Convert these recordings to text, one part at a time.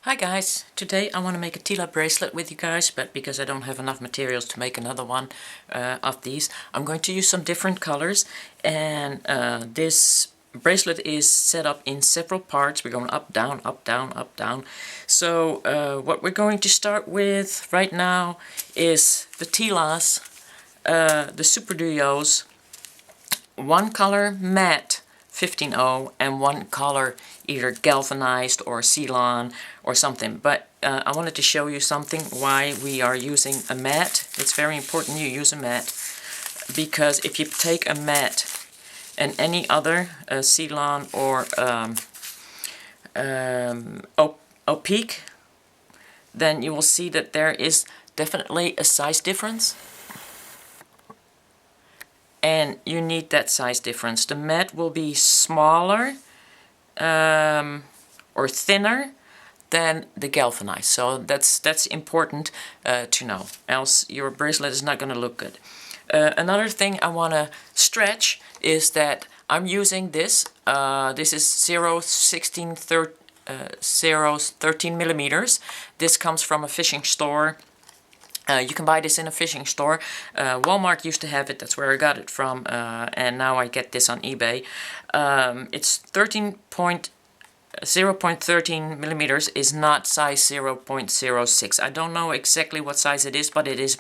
Hi guys, today I want to make a Tila bracelet with you guys, but because I don't have enough materials to make another one of these, I'm going to use some different colors. And this bracelet is set up in several parts. We're going up, down, up, down, up, down. So what we're going to start with right now is the Tilas, the Super Duos, one color matte 15-0 and one color either galvanized or Ceylon or something. But I wanted to show you something why we are using a matte. It's very important you use a matte, because if you take a matte and any other Ceylon or opaque, then you will see that there is definitely a size difference. And you need that size difference. The matte will be smaller or thinner than the galvanized. So that's important to know. Else your bracelet is not going to look good. Another thing I want to stretch is that I'm using this. This is 13 millimeters. This comes from a fishing store. You can buy this in a fishing store. Walmart used to have it, that's where I got it from, and now I get this on eBay. It's 0.13 millimeters is not size 0.06. I don't know exactly what size it is, but it is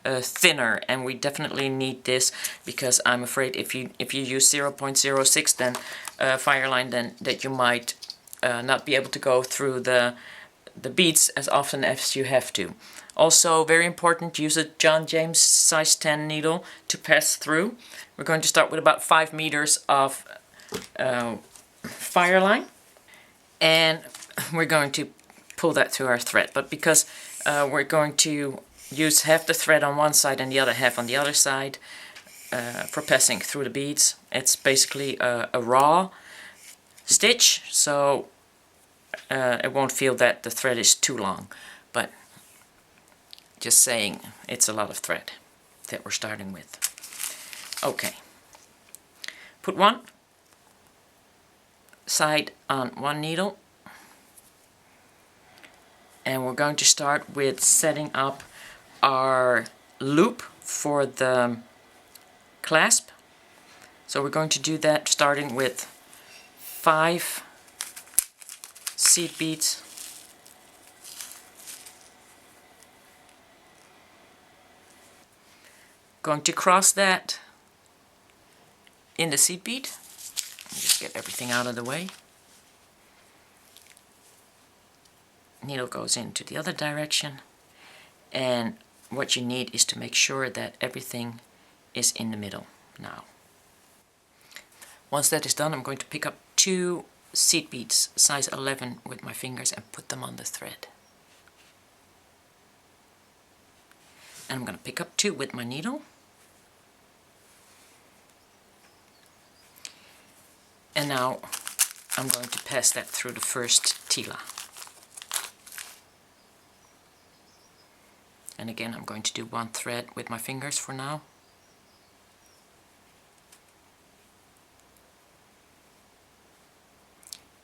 thinner, and we definitely need this, because I'm afraid if you use 0.06 then Fireline, then that you might not be able to go through the beads as often as you have to. Also, very important, use a John James size 10 needle to pass through. We're going to start with about 5 meters of Fireline, and we're going to pull that through our thread. But because we're going to use half the thread on one side and the other half on the other side for passing through the beads, it's basically a raw stitch, so it won't feel that the thread is too long. But just saying, it's a lot of thread that we're starting with. Okay. Put one side on one needle. And we're going to start with setting up our loop for the clasp. So we're going to do that starting with 5 seed beads. Going to cross that in the seed bead. Just get everything out of the way. Needle goes into the other direction, and what you need is to make sure that everything is in the middle now. Once that is done, I'm going to pick up 2 seed beads size 11 with my fingers and put them on the thread. And I'm going to pick up 2 with my needle. And now I'm going to pass that through the first Tila. And again, I'm going to do 1 thread with my fingers for now.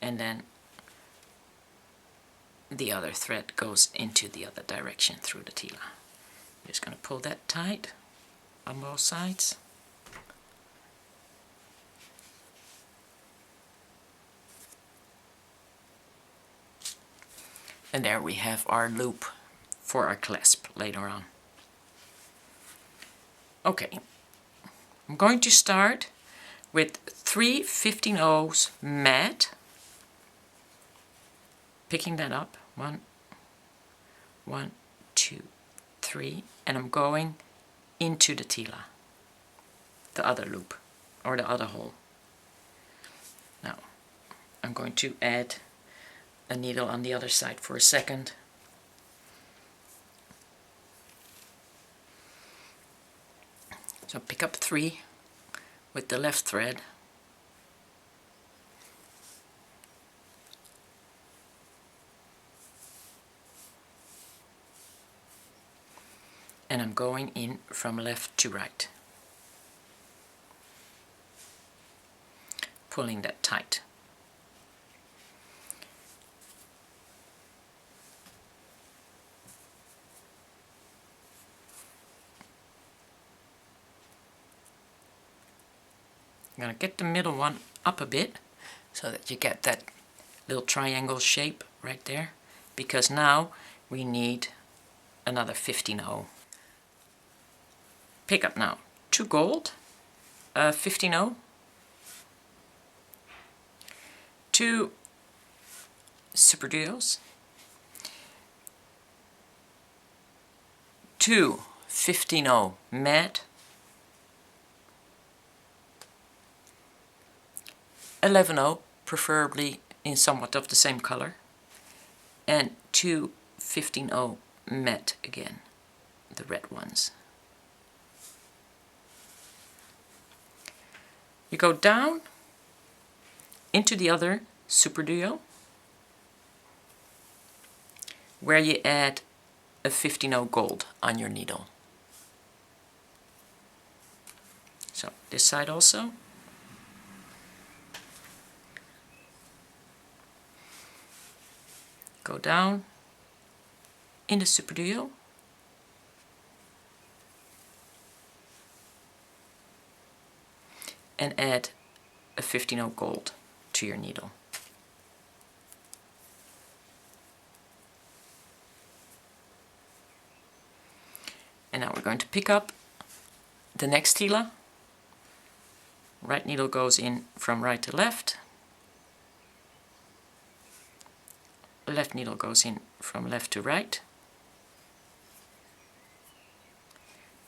And then the other thread goes into the other direction through the Tila. I'm just going to pull that tight on both sides. And there we have our loop for our clasp later on. Okay, I'm going to start with 3 15-0s matte, picking that up, 1, 2, 3, and I'm going into the Tila, the other loop, or the other hole. Now, I'm going to add a needle on the other side for a second. So pick up 3 with the left thread. And I'm going in from left to right, pulling that tight. I'm going to get the middle one up a bit so that you get that little triangle shape right there, because now we need another 15-0. Pick up now 2 gold, 15-0, 2 super duos, 2 15-0 matte, 11-0, preferably in somewhat of the same color, and 2 15-0 matte again, the red ones. You go down into the other super duo, where you add a 15-0 gold on your needle. So this side also. Go down in the super duo, and add a 15-0 gold to your needle. And now we're going to pick up the next Tila. Right needle goes in from right to left. Left needle goes in from left to right.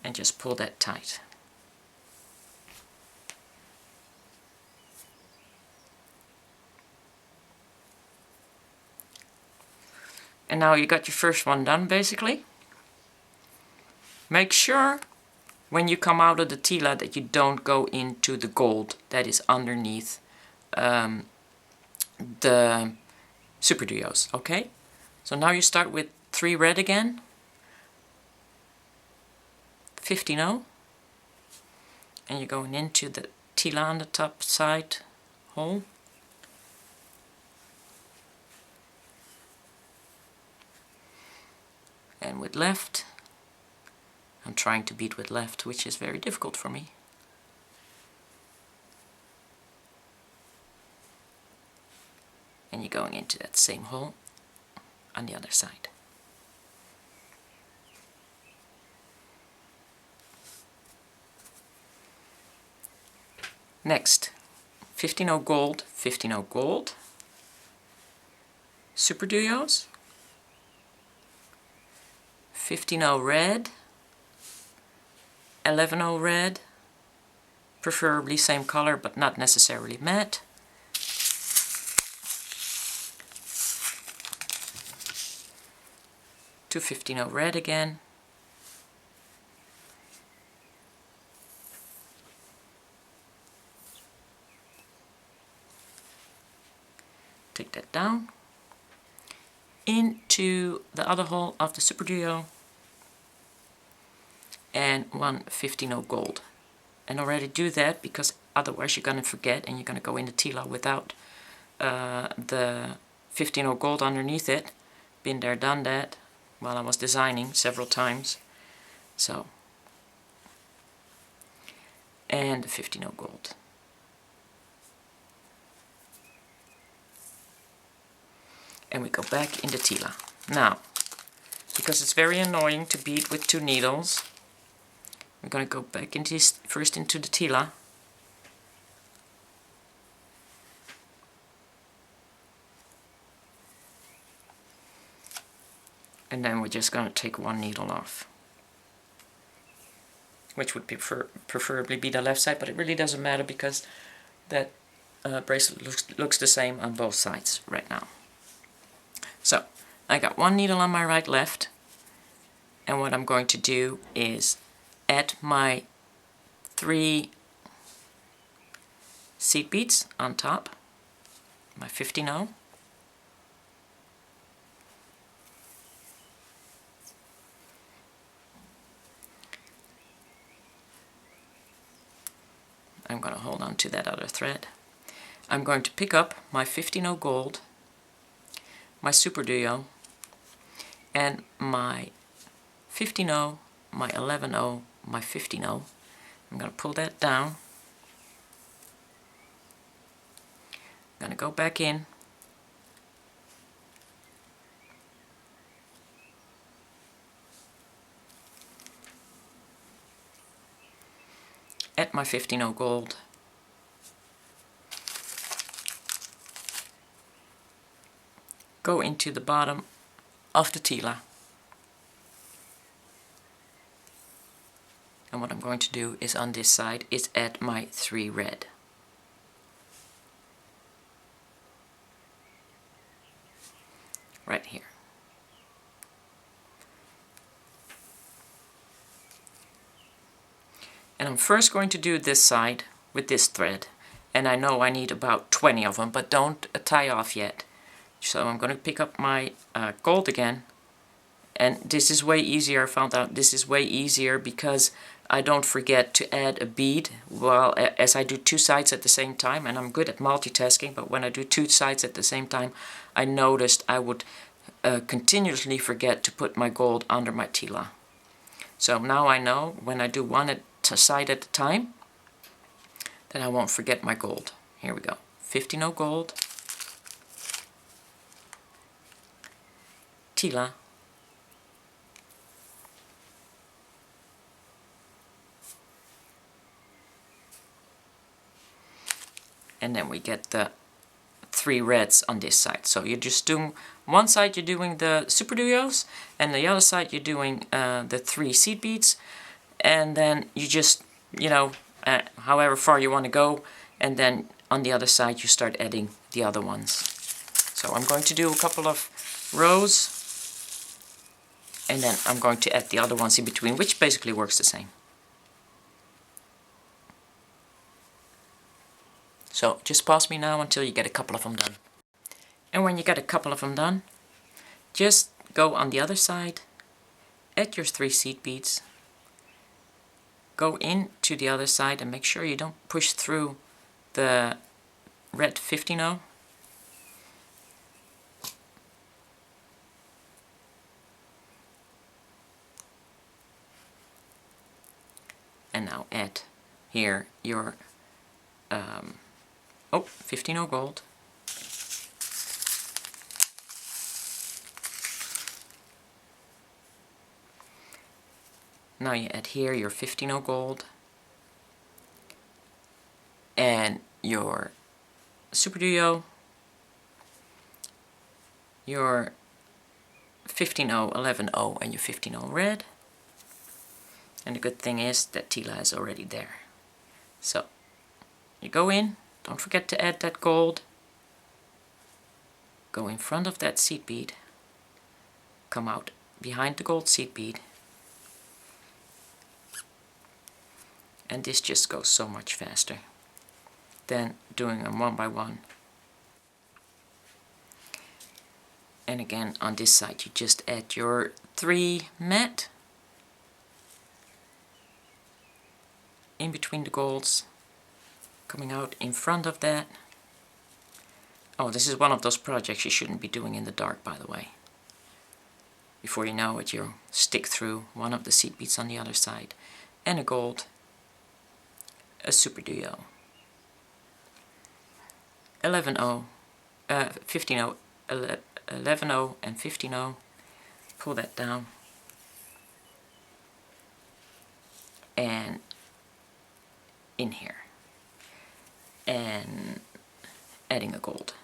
And just pull that tight. And now you got your first one done, basically. Make sure when you come out of the Tila that you don't go into the gold that is underneath the super duos, okay? So now you start with 3 red again, 15-0, and you're going into the Tila on the top side hole. And with left, I'm trying to bead with left, which is very difficult for me. And you're going into that same hole on the other side. Next, 15-0 gold, 15-0 gold, super duos, 15-0 red, 11-0 red, preferably same color but not necessarily matte, 2 15-0 red again, take that down into the other hole of the super duo, and 1 15-0 gold. And already do that because otherwise you're going to forget and you're going to go into Tila without the 15-0 gold underneath it. Been there, done that while I was designing several times. So, and the 15-0 gold. And we go back into Tila. Now, because it's very annoying to bead with 2 needles, we're going to go back into first into the Tila. And then we're just going to take 1 needle off. Which would be preferably be the left side, but it really doesn't matter because that bracelet looks the same on both sides right now. So, I got 1 needle on my right left, and what I'm going to do is add my 3 seed beads on top, my 15-0, I'm going to hold on to that other thread. I'm going to pick up my 15-0 gold, my super duo, and my 15-0, my 11-0, my 15-0. I'm going to pull that down gonna go back in. Add my 15.0 gold. Go into the bottom of the Tila. And what I'm going to do is on this side is add my 3 red. Right here. And I'm first going to do this side with this thread. And I know I need about 20 of them, but don't tie off yet. So I'm going to pick up my gold again. And this is way easier. I found out this is way easier because I don't forget to add a bead while as I do 2 sides at the same time. And I'm good at multitasking, but when I do 2 sides at the same time, I noticed I would continuously forget to put my gold under my Tila. So now I know when I do one side at a time, then I won't forget my gold. Here we go. 15.0 gold. Tila. And then we get the 3 reds on this side. So you're just doing one side, you're doing the super duos, and the other side you're doing the 3 seed beads, and then you just, you know, however far you want to go, and then on the other side you start adding the other ones. So I'm going to do a couple of rows, and then I'm going to add the other ones in between, which basically works the same. So just pause me now until you get a couple of them done. And when you get a couple of them done, just go on the other side, add your 3 seed beads, go into the other side and make sure you don't push through the red 15.0. And now add here your 15.0 gold. Now you add here your 15.0 gold and your super duo, your 15.0, 11.0 and your 15.0 red. And the good thing is that Tila is already there. So you go in, don't forget to add that gold, go in front of that seed bead, come out behind the gold seed bead, and this just goes so much faster than doing them one by one. And again on this side you just add your 3 matte in between the golds, coming out in front of that. Oh, this is one of those projects you shouldn't be doing in the dark, by the way. Before you know it, you'll stick through one of the seed beads on the other side, and a gold, a super duo, 11.0, 15.0, 11.0 and 15.0. Pull that down, and in here, and adding a gold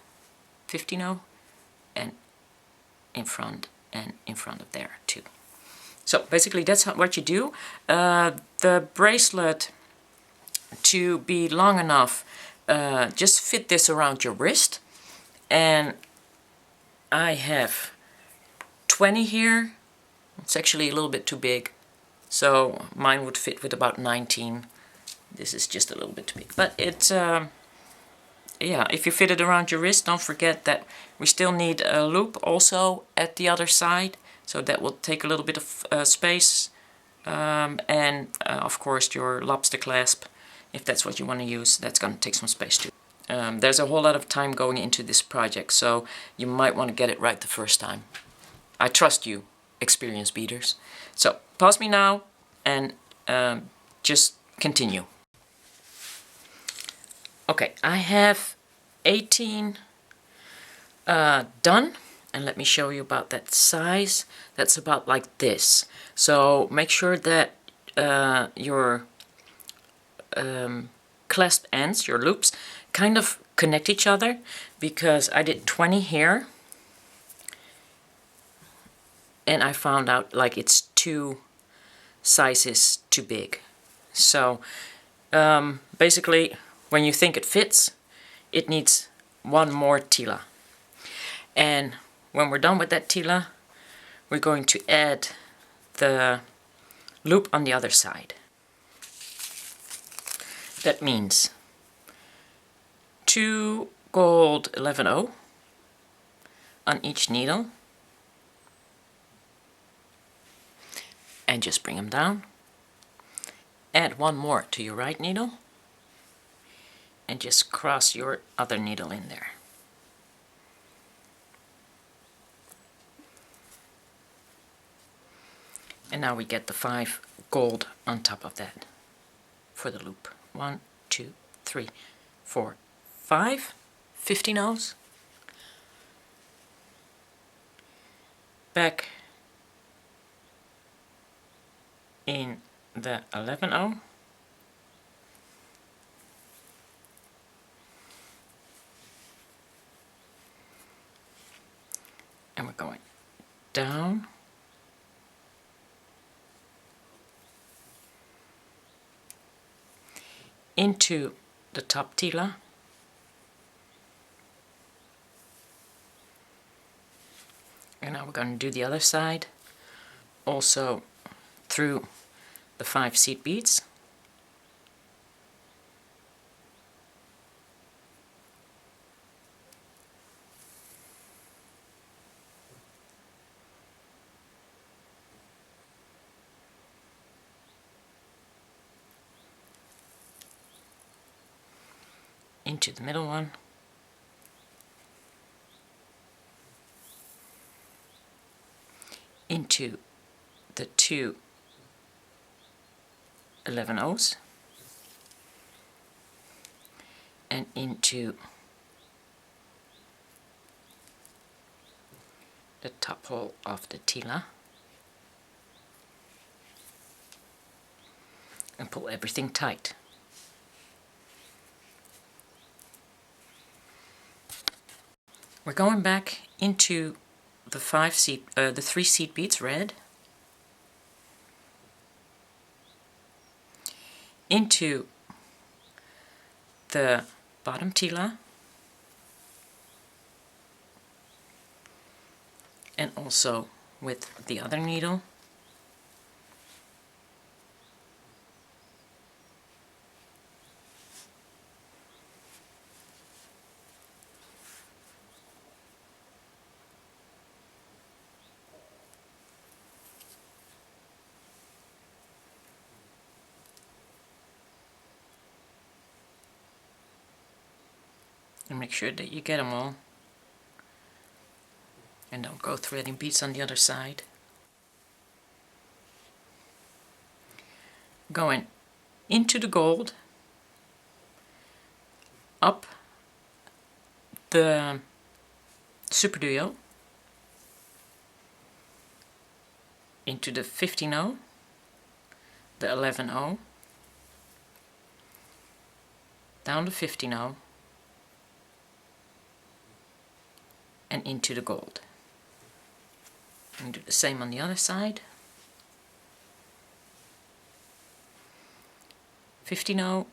15.0 and in front of there too. So basically that's what you do. The bracelet, to be long enough, just fit this around your wrist, and I have 20 here. It's actually a little bit too big, so mine would fit with about 19. This is just a little bit too big, but it's yeah, if you fit it around your wrist, don't forget that we still need a loop also at the other side, so that will take a little bit of space, and of course your lobster clasp, if that's what you want to use, that's going to take some space too. There's a whole lot of time going into this project, so you might want to get it right the first time. I trust you, experienced beaders. So pause me now and just continue. Okay, I have 18 done, and let me show you about that size. That's about like this. So make sure that your clasp ends, your loops, kind of connect each other, because I did 20 here and I found out like it's 2 sizes too big. So basically, when you think it fits, it needs 1 more Tila. And when we're done with that Tila, we're going to add the loop on the other side. That means 2 gold 11/0 on each needle, and just bring them down. Add 1 more to your right needle, and just cross your other needle in there. And now we get the 5 gold on top of that for the loop. 1, 2, 3, 4, 5, 15 O's. Back in the 11/0. And we're going down into the top Tila, and now we're going to do the other side, also through the 5 seed beads. Into the middle one, into the 2 11/0s, and into the top hole of the Tila, and pull everything tight. We're going back into the 3 seed beads red, into the bottom Tila, and also with the other needle, and make sure that you get them all, and don't go threading beads on the other side. Going into the gold, up the super duo, into the 15/0, the 11/0, down the 15/0, and into the gold. And do the same on the other side. 15/0,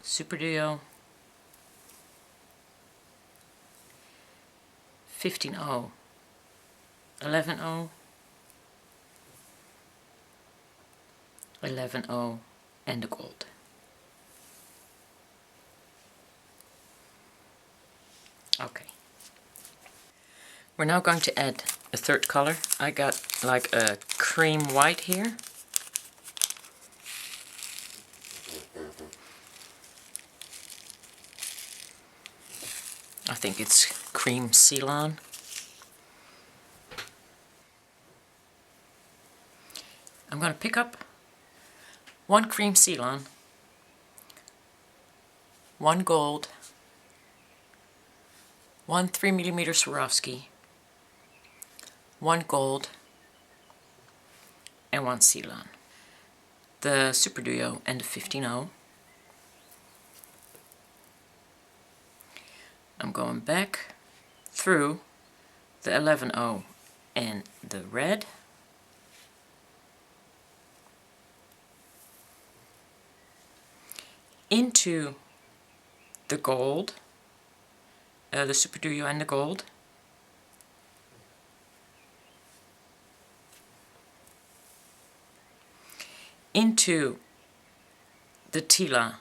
super duo, 15/0, 11/0, 11/0, and the gold. Okay. We're now going to add a 3rd color. I got like a cream white here. I think it's cream Ceylon. I'm going to pick up 1 cream Ceylon, 1 gold, one 3mm Swarovski, one gold, and one Ceylon. The Super Duo and the 15-0. I'm going back through the 11-0 and the red, into the gold, the Super Duo and the gold, into the Tila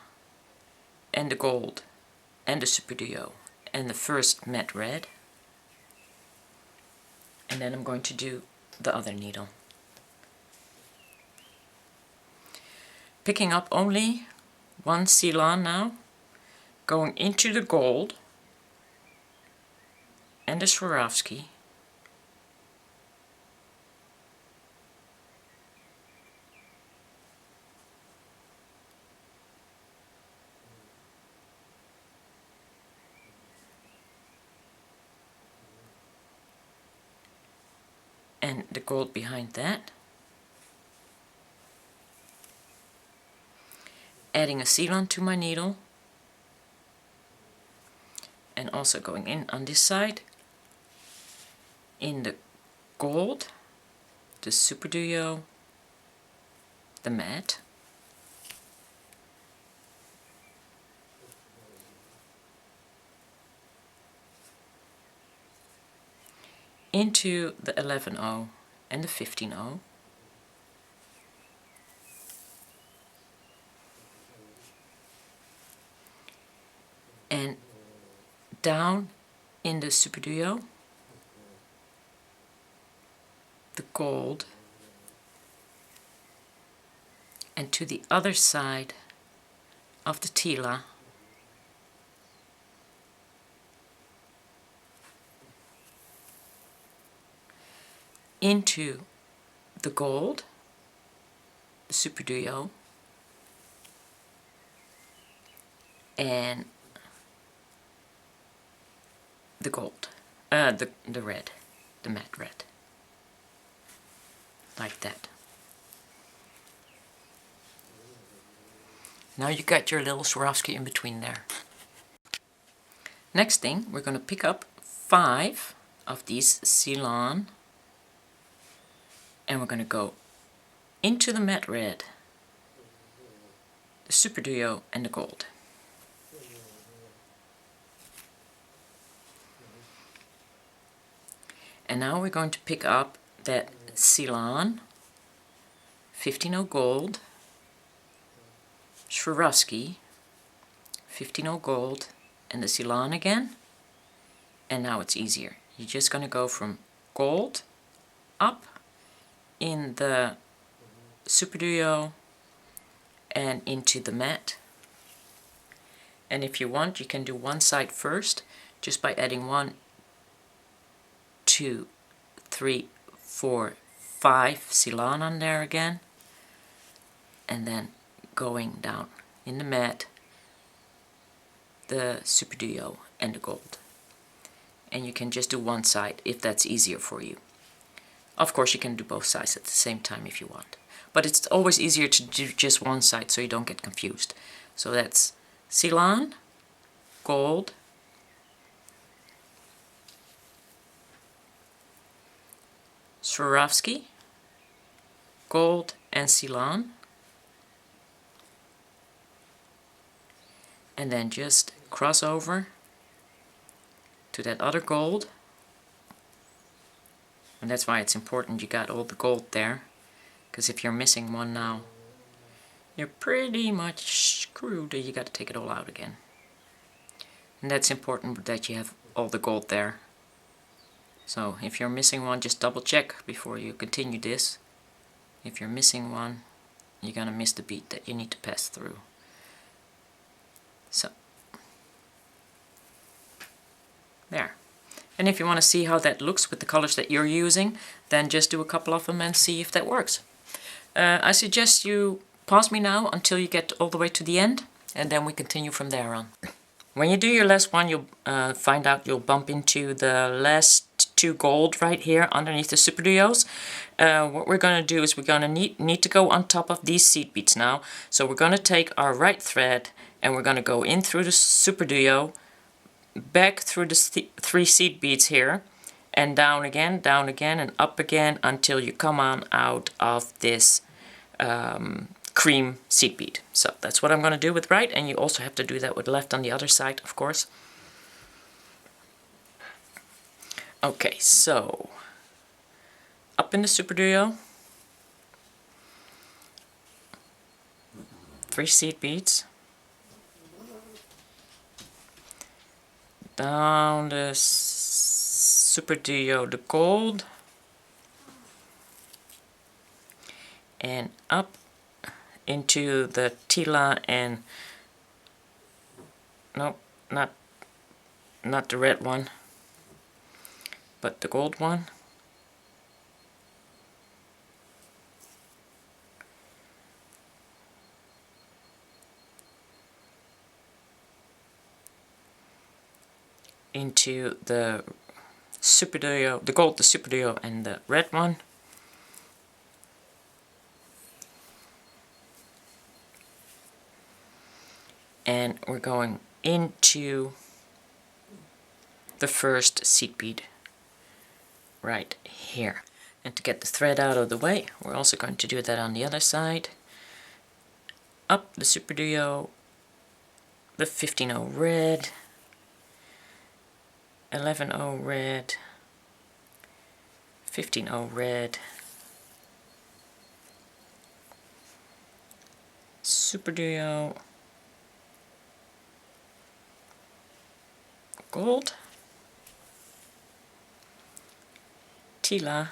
and the gold and the Super Duo and the first matte red, and then I'm going to do the other needle. Picking up only one Ceylon now, going into the gold and the Swarovski, and the gold behind that, adding a Ceylon to my needle, and also going in on this side, in the gold, the Super Duo, the matte, into the 11-0 and the 15-0, and down in the Super Duo, the gold, and to the other side of the Tila, into the gold, the Super Duo, and the gold, the red, the matte red, like that. Now you got your little Swarovski in between there. Next thing, we're going to pick up 5 of these Ceylon, and we're going to go into the matte red, the Super Duo, and the gold. And now we're going to pick up that Ceylon, 15-0 gold, Swarovski, 15-0 gold, and the Ceylon again. And now it's easier. You're just going to go from gold up in the Super Duo and into the matte. And if you want, you can do one side first, just by adding 1, 2, 3, 4, 5 Ceylon on there again, and then going down in the matte, the Super Duo and the gold. And you can just do one side if that's easier for you. Of course you can do both sides at the same time if you want, but it's always easier to do just one side so you don't get confused. So that's Ceylon, gold, Swarovski, gold, and Ceylon, and then just cross over to that other gold. And that's why it's important you got all the gold there, because if you're missing one now, you're pretty much screwed. You got to take it all out again. And that's important that you have all the gold there. So if you're missing one, just double check before you continue this. If you're missing one, you're gonna miss the bead that you need to pass through. So there. And if you want to see how that looks with the colors that you're using, then just do a couple of them and see if that works. I suggest you pause me now until you get all the way to the end, and then we continue from there on. When you do your last one, you'll find out you'll bump into the last two gold right here underneath the Super Duos. What we're going to do is we're going to need to go on top of these seed beads now. So we're going to take our right thread and we're going to go in through the Super Duo, back through the three seed beads here, and down again, and up again until you come on out of this cream seed bead. So that's what I'm going to do with right, and you also have to do that with left on the other side, of course. Okay, so up in the Super Duo, 3 seed beads, down the Super Duo, the gold, and up into the Tila and nope, not the red one, but the gold one. Into the Super Duo, the gold, the Super Duo, and the red one. And we're going into the first seed bead right here. And to get the thread out of the way, we're also going to do that on the other side. Up the Super Duo, the 15-0 red, 11-0 red, 15-0 red, Super Duo, gold, Tila,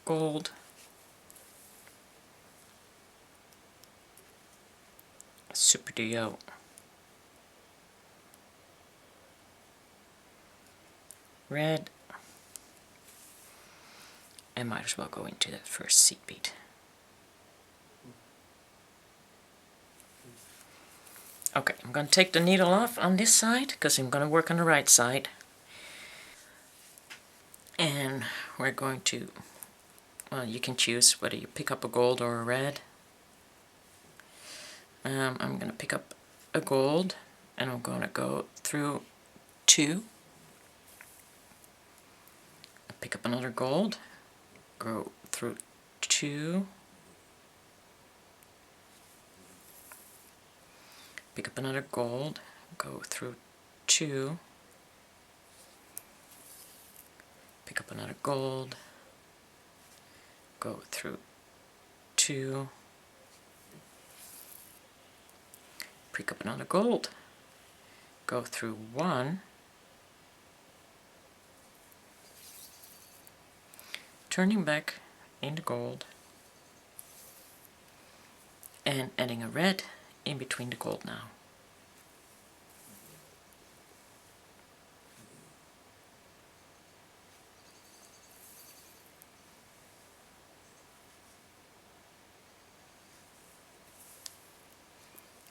gold, Super Duo, red, and might as well go into that first seed bead. Okay, I'm going to take the needle off on this side because I'm going to work on the right side. And we're going to, well, you can choose whether you pick up a gold or a red. I'm going to pick up a gold and I'm going to go through 2. Pick up another gold, go through 2. Pick up another gold, go through 2, pick up another gold, go through 2, pick up another gold, go through 1, turning back into gold, and adding a red in between the gold now.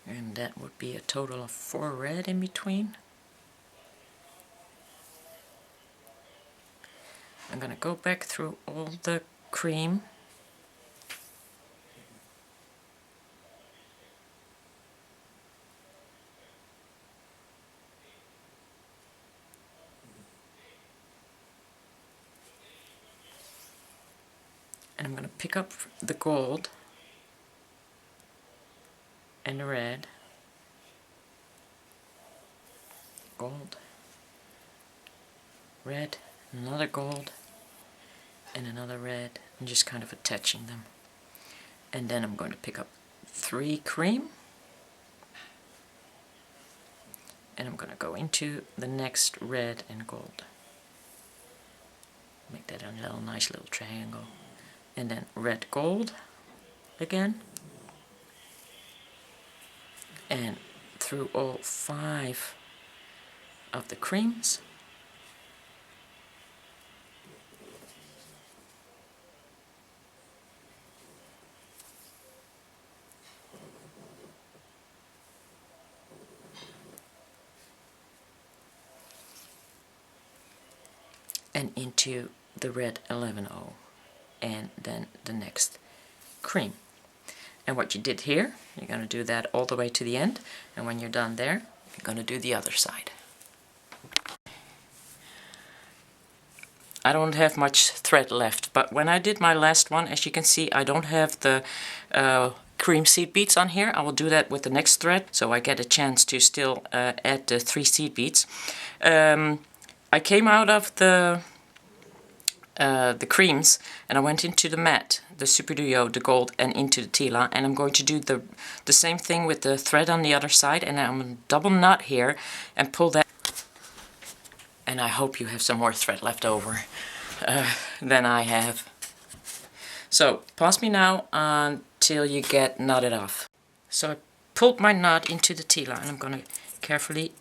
And that would be a total of 4 red in between. I'm going to go back through all the cream. And I'm going to pick up the gold and the red, gold, red, another gold, and another red, and just kind of attaching them. And then I'm going to pick up 3 cream, and I'm going to go into the next red and gold. Make that a little nice little triangle. And then red, gold again. And through all 5 of the creams. and into the red 11-0, and then the next cream. And what you did here, you're going to do that all the way to the end, and when you're done there, you're going to do the other side. I don't have much thread left, but when I did my last one, as you can see, I don't have the cream seed beads on here. I will do that with the next thread, so I get a chance to still add the 3 seed beads. I came out of the creams and I went into the matte, the Super Duo, the gold, and into the Tila, and I'm going to do the same thing with the thread on the other side, and I'm going to double knot here and pull that. And I hope you have some more thread left over than I have. So pause me now until you get knotted off. So I pulled my knot into the Tila, and I'm going to carefully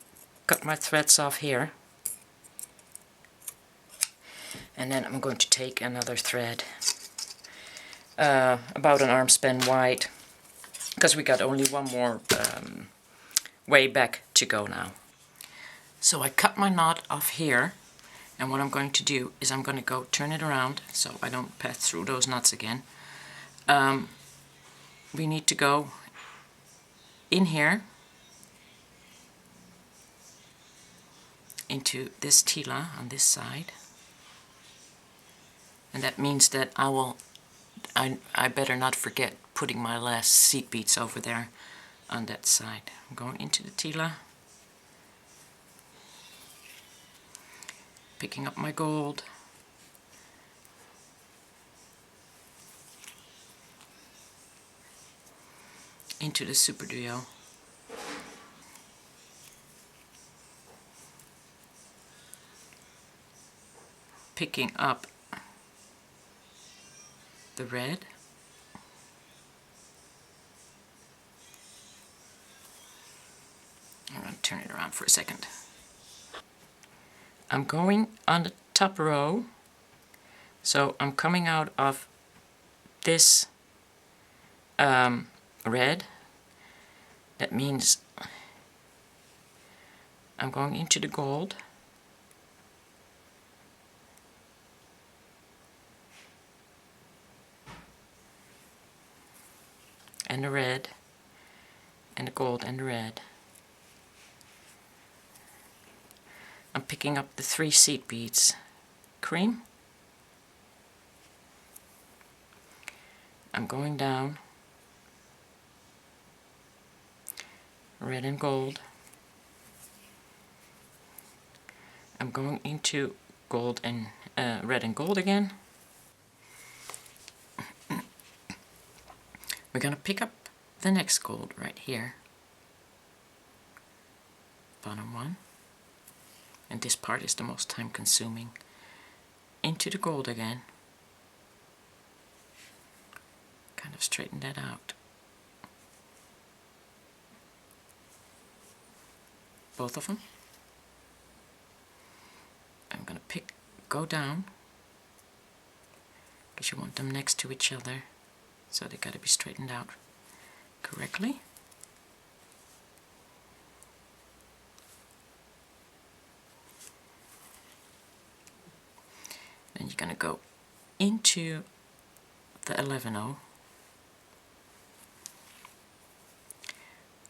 cut my threads off here. And then I'm going to take another thread, about an arm span wide, because we got only one more way back to go now. So I cut my knot off here, and what I'm going to do is I'm going to go turn it around so I don't pass through those knots again. We need to go in here into this Tila on this side, and that means that I better not forget putting my last seed beads over there on that side. I'm going into the Tila, picking up my gold, into the Super Duo, picking up the red, I'm going to turn it around for a second. I'm going on the top row, so I'm coming out of this red. That means I'm going into the gold, and the red, and the gold and the red. I'm picking up the 3 seed beads, cream. I'm going down, red and gold. I'm going into gold and red and gold again. We're going to pick up the next gold right here, bottom one, and this part is the most time consuming. Into the gold again, kind of straighten that out. Both of them. I'm going to go down, because you want them next to each other, so they got to be straightened out correctly. Then you're going to go into the 11-0,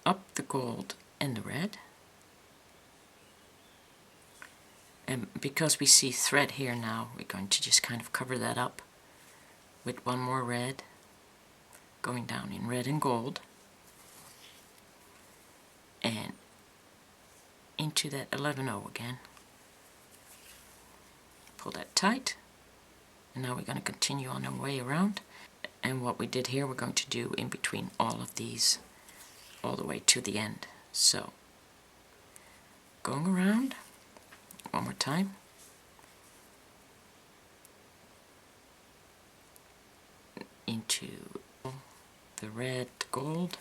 up the gold and the red, and because we see thread here now, we're going to just kind of cover that up with one more red, going down in red and gold, and into that 11-0 again. Pull that tight, and now we're going to continue on our way around, and what we did here we're going to do in between all of these all the way to the end. So going around one more time, into the red gold.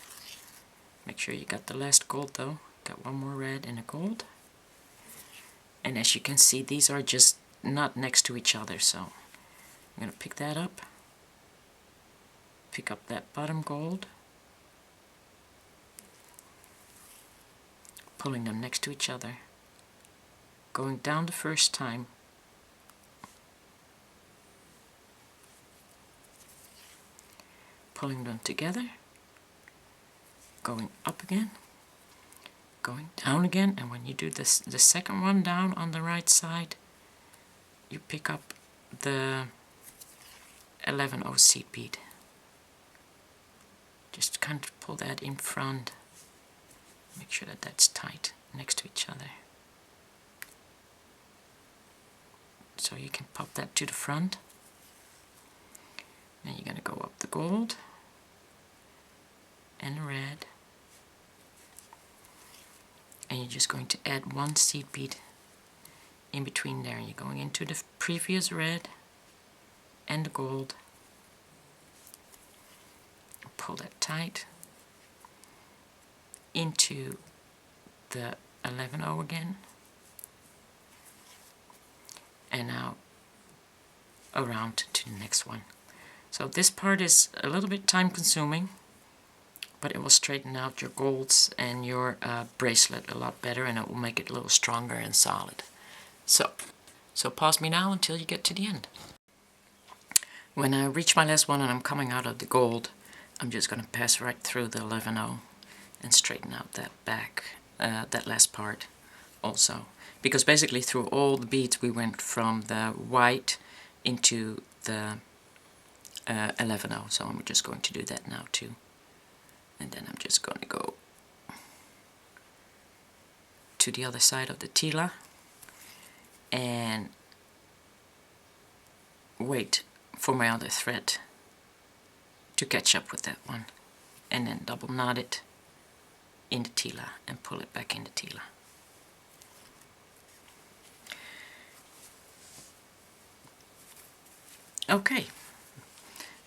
Make sure you got the last gold though. Got one more red and a gold, and as you can see these are just not next to each other, so I'm going to pick that up, pick up that bottom gold, pulling them next to each other, going down the first time, pulling them together, going up again, going down again, and when you do this, the second one down on the right side, you pick up the 11/0 seed bead. Just kind of pull that in front, make sure that that's tight next to each other. So you can pop that to the front. Then you're going to go up the gold and the red, and you're just going to add one seed bead in between there. You're going into the previous red and the gold, pull that tight into the 11/0 again, and now around to the next one. So this part is a little bit time consuming, but it will straighten out your golds and your bracelet a lot better, and it will make it a little stronger and solid. So pause me now until you get to the end. When I reach my last one and I'm coming out of the gold, I'm just going to pass right through the 11/0 and straighten out that back, that last part also. Because basically through all the beads we went from the white into the 11/0, so I'm just going to do that now too. And then I'm just going to go to the other side of the Tila and wait for my other thread to catch up with that one, and then double knot it in the Tila and pull it back in the Tila. Okay,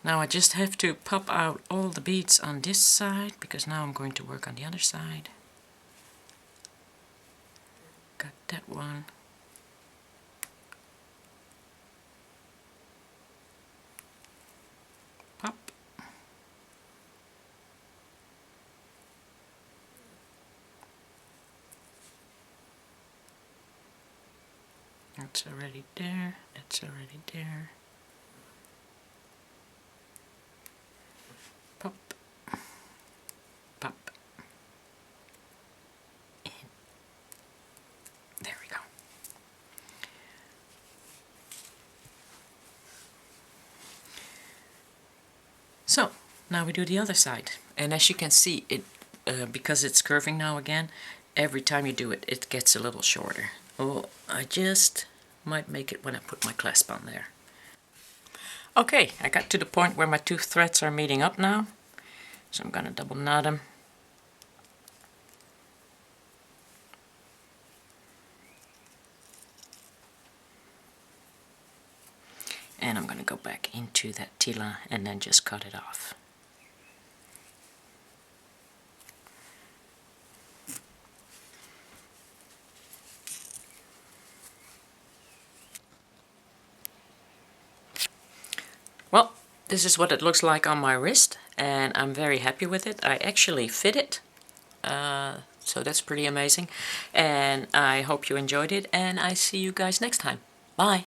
now I just have to pop out all the beads on this side, because now I'm going to work on the other side. Got that one. Pop. That's already there, that's already there. Pop, pop, and there we go. So, now we do the other side. And as you can see, it because it's curving now again, every time you do it, it gets a little shorter. Oh, I just might make it when I put my clasp on there. Okay, I got to the point where my two threads are meeting up now, so I'm going to double knot them. And I'm going to go back into that Tila and then just cut it off. Well, this is what it looks like on my wrist, and I'm very happy with it. I actually fit it, so that's pretty amazing. And I hope you enjoyed it, and I see you guys next time. Bye!